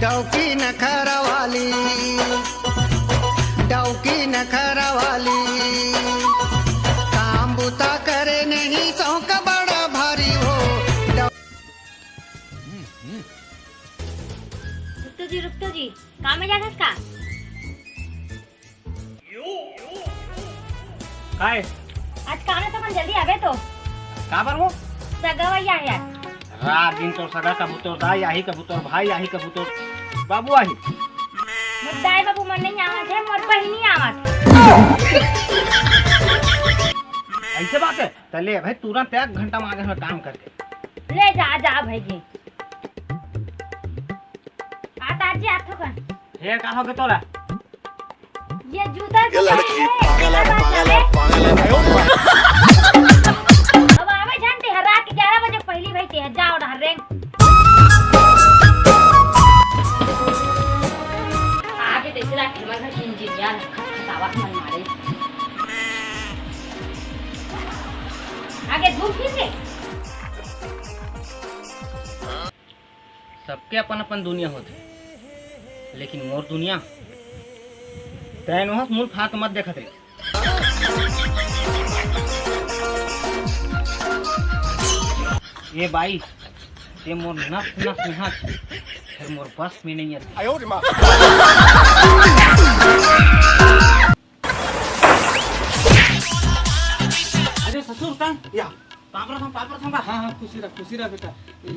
डौकी नखरा वाली, डौकी नखरा वाली, काम बुता करे नहीं चौक बड़ा भारी हो। रुकतो जी काम में जागस का काय आज काम तो मन जल्दी आवे तो का बर वो सगवैया है रात दिन तो सगा कबूतर दाई आही कबूतर भाई आही कबूतर बाबू आही मुद्दाई बाबू मन नहीं आवत है मोर बहिनी आवत ऐसे बात है चले भाई तुरंत 1 घंटा में आगे में काम करके ले जा जा भाई जी आता जी आथो का हे का हो के तोला ये जूता ये लड़की पागल है अब आवे जानते हैं रात 11 बजे पहली भाई ते जाओ डर रे आगे देखला कि मन इंजीनियर खटावा मन मारे आगे धूप खींचे सबके अपन अपन दुनिया होते लेकिन मोर दुनिया तैन वहाँ मूल फात मत देखत रे ये बाई ये मोर नस नस में हाथ फिर मोर बस में नहीं आती आयो रे माँ अरे ससुर का या पापड़ था हाँ खुशी रह बेटा।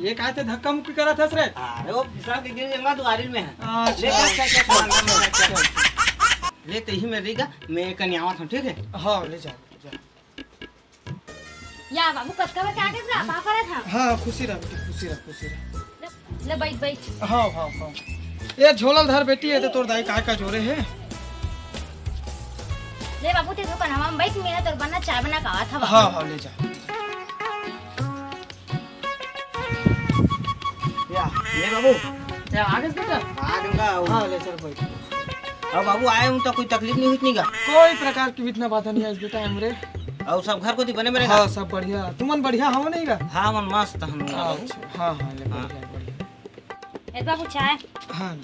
ये काय ते धक्का मुक्की करा था रे? अरे वो फिसल के गिर जाएगा तो आरिल में है ले ते ही में रहेगा मैं कन्यावा था ठीक है हाँ ले जा या बाबू कसका में क्या कर रहा पापा रहा था हाँ खुशी रह ले बैठ हाँ ये झोलल धर बेटी है तो तोर दाई काय का जोरे है ले बाबू ते दुकान हम बैठ मेरा तोर बना चाय बना का था हाँ ले जा ये बाबू या आगे बेटा आ दूंगा हाँ ले चल बैठ अब बाबू आए हूँ तो कोई तकलीफ नहीं हुई का कोई प्रकार की इतना बात नहीं है बेटा हमरे और सब घर को दी बने मेरे हाँ सब बढ़िया तुमन बढ़िया हो नहीं गा हाँ मन मस्त हम हाँ ले बढ़िया ए बाबू चाय हाँ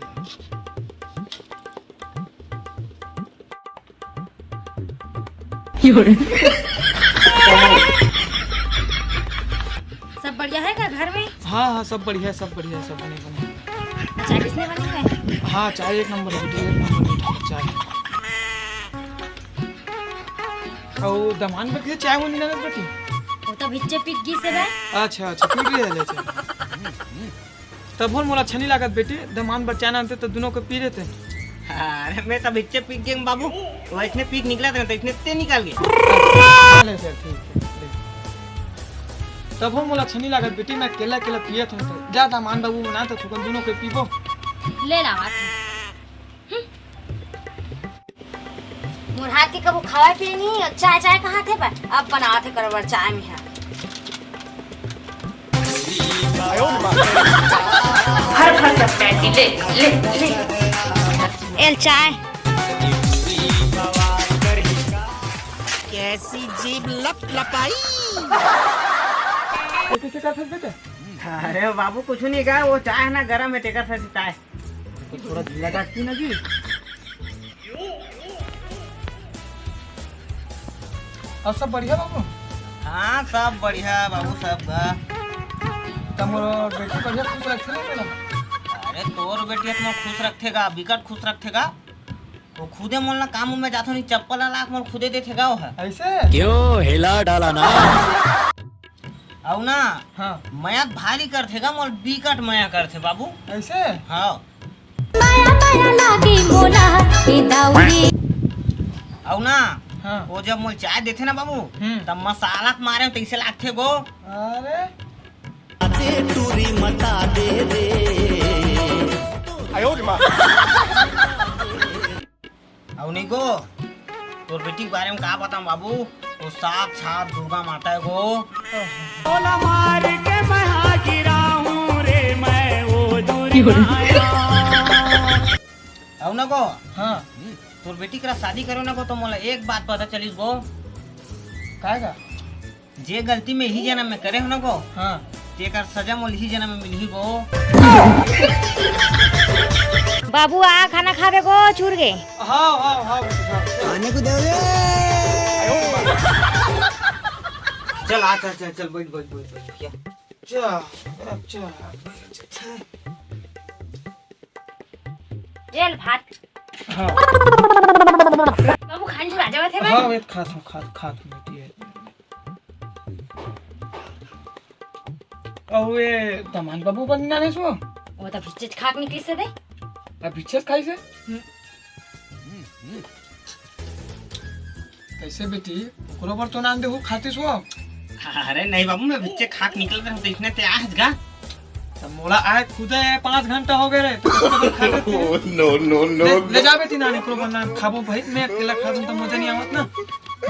सब बढ़िया है का घर में हाँ सब बढ़िया सब बने चाय किसने बनी है हाँ चाय एक नंबर चाय और दमान पे चाय वो नहीं लगत बेटी वो तो बिच्चे पिट गई से बे अच्छा पी ले तब बोल मोला अच्छा नहीं लागत बेटी दमान बच्चा ना तो दोनों को पी लेते अरे मैं तब इच्छे पीक गए बाबू वो इतने पीक निकला था तो इतने ते निकाल गए ठीक है तब हो मोला अच्छा नहीं लागत बेटी मैं केला पिए थे तो जा दमान बाबू बना तो तुम दोनों को पीबो ले लावा मोर हाथ के कबू खावा पिए नहीं और चाय कहाँ थे पर अब बनाते करवर चाय में है हर सकता है ले एल चाय कैसी जीभ लप लपाई। कैसे करते बेटा अरे बाबू कुछ नहीं कहा वो चाय है ना गरम है टेकर से चाय तो थोड़ा लगाती ना जी और सब बढ़िया बाबू हाँ सब बढ़िया बाबू सब तमरो बेटी बढ़िया खुश रखे ना अरे तोर बेटी इतना खुश रखेगा विकट खुश रखेगा वो खुदे मोलना काम में जाता नहीं चप्पल लाख मोल खुदे देखेगा वो है ऐसे क्यों हिला डाला ना औ ना हाँ मया भारी करथेगा मोल विकट मया करथे बाबू ऐसे हाँ औ ना हाँ वो जब मोल चाय देथे ना बाबू तब मसाला मारे तो इसे लागथे गो अरे टूरी मता दे दे आयो रे मां औ नहीं गो तोर बेटी के बारे में का बताऊं बाबू वो साक्षात दुर्गा माता है गो बोला मार के मैं गिरा हूं रे मैं वो दुर्गा औ ना गो हाँ तोर बेटी करा शादी करो ना को तो मोला एक बात पता चलिस गो, काहेगा? जे गलती में ही जन्म में करे हो ना को, हाँ तेकर सजा मोल ही जन्म में मिलही गो। बाबू आ खाना खावे को चूर गए। हाँ हाँ हाँ आने को दे चल आ चल चल चल बैठ बैठ बैठ क्या अच्छा जेल भात हाँ बाबू खान चुरा जावे थे हाँ मैं। वे खा बेटी है। और ये तमान बाबू बनना नहीं सो वो तो भिच्चे खाक निकली से दे। अब बिच्छस खाई से कैसे बेटी ओकरो पर तो नाम दे हो खाती सो। अरे नहीं बाबू मैं बच्चे खाक निकल रहे देखने ते आज गा तब मोला आए खुदे 5 घंटा हो गए रे तो कब खा लेते नो ले जा बेटी नानी को बना खाबो भाई मैं अकेला खा दूं तो मजा नहीं आवत ना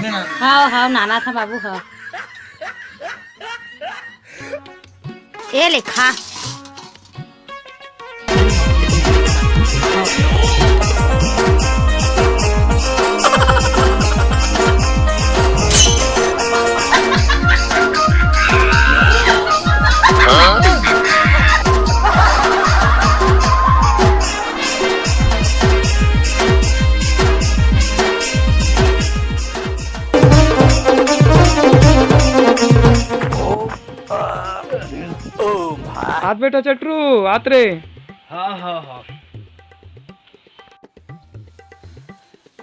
ले ना हाँ हाँ नाना था बाबू हाँ ये ले खा। हाथ बेटा चटरू हाथ रे हाँ हाँ हाँ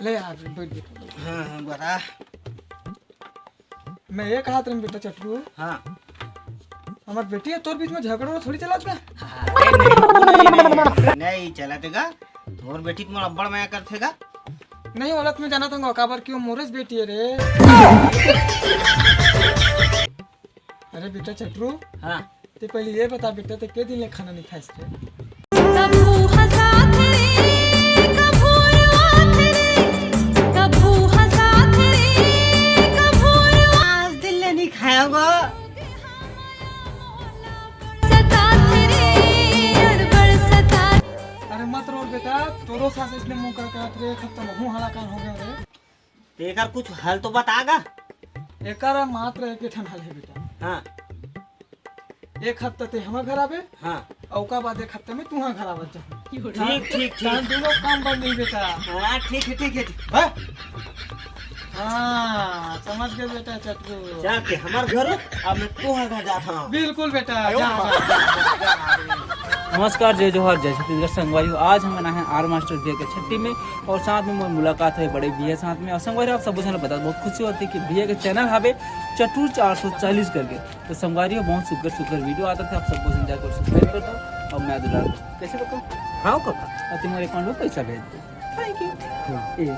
ले हाथ बैठ बेटा हाँ हाँ बड़ा मैं एक हाथ में बेटा चटरू हाँ हमार बेटी है तोर बीच में झगड़ो थोड़ी चलात बे नहीं चला तेगा तोर बेटी तुम अब्बड़ माया करथेगा नहीं औलत में जाना था काबर क्यों मोरस बेटी है रे। अरे बेटा चटरू हाँ ते पहले ये बता बेटा ते के दिन ले खाना नहीं खाइस रे। कभू हंसात रे कभू रोआत रे कभू हंसात रे कभू आज दिल ने नहीं खाया गो सतात रे अड़बड़ सतात। अरे मत रो बेटा तोरो सास इसने मुंह कर करत रे खत्म मुंह हला कान हो गया रे। तेकर कुछ हल तो बतागा। एकर मात्र एक ठन हल है बेटा। हाँ एक हफ्ता ते हम घर आवे हाँ औका बाद एक हफ्ते में तू घर आवत जा। ठीक ठीक जान ठीक दोनों काम बन नहीं बेटा। हाँ ठीक है ठीक है हाँ हाँ समझ गए बेटा चटरू। जाके हमार घर अब मैं तोहर घर जाता हूँ। बिल्कुल बेटा जा। नमस्कार जय जोहर जय छत्तीसगढ़ संगवारी। आज हम आना है आर मास्टर भैया के छट्टी में और साथ में मोर मुलाकात है बड़े भैया साथ में। और संगवारी आप सब बता बहुत खुशी होती है कि भैया के चैनल हावे चटू 440 करके तो संगवारी बहुत सुगर सुगर वीडियो आता था। आप सब इंतजार कर सब्सक्राइब करता हूँ और मैं दुलार कैसे बताऊँ हाँ तुम्हारे अकाउंट में पैसा भेज दो। Thank you.